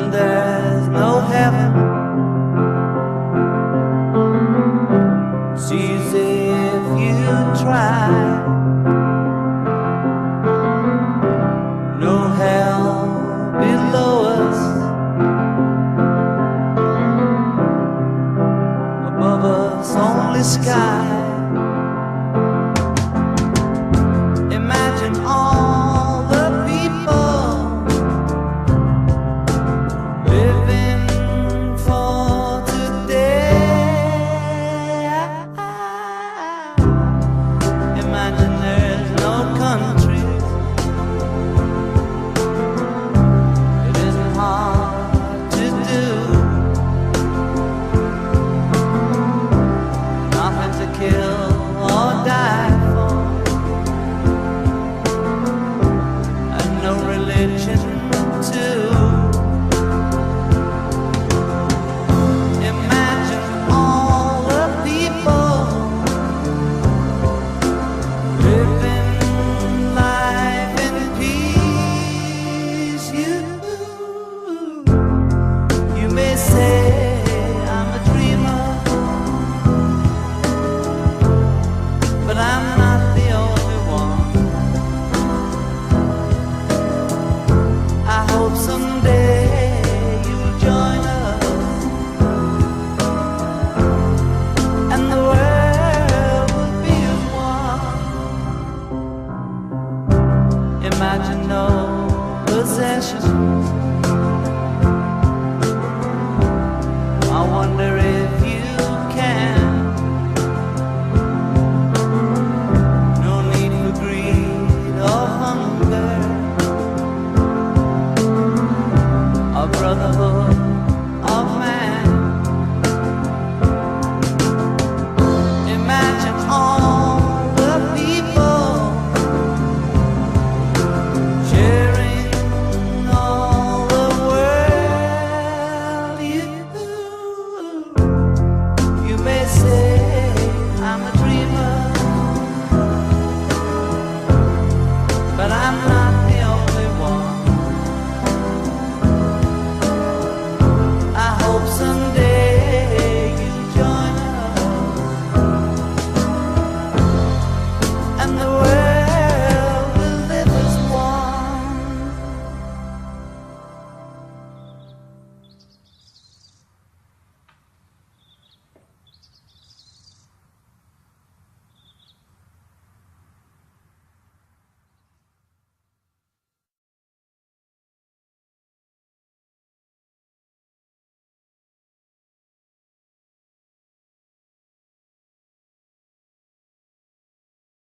Imagine there's no heaven. It's easy if you try. No hell below us, above us only sky. Imagine all the people living for today. Imagine there's no countries. It isn't hard to do. Nothing to kill or die for, and no religion too. Imagine all the people living life in peace. You may say I'm a dreamer, but I'm not the only one. I hope someday you'll join us, and the world will be as one. Imagine no possessions. I wonder if you can. No need for greed or hunger, or brotherhood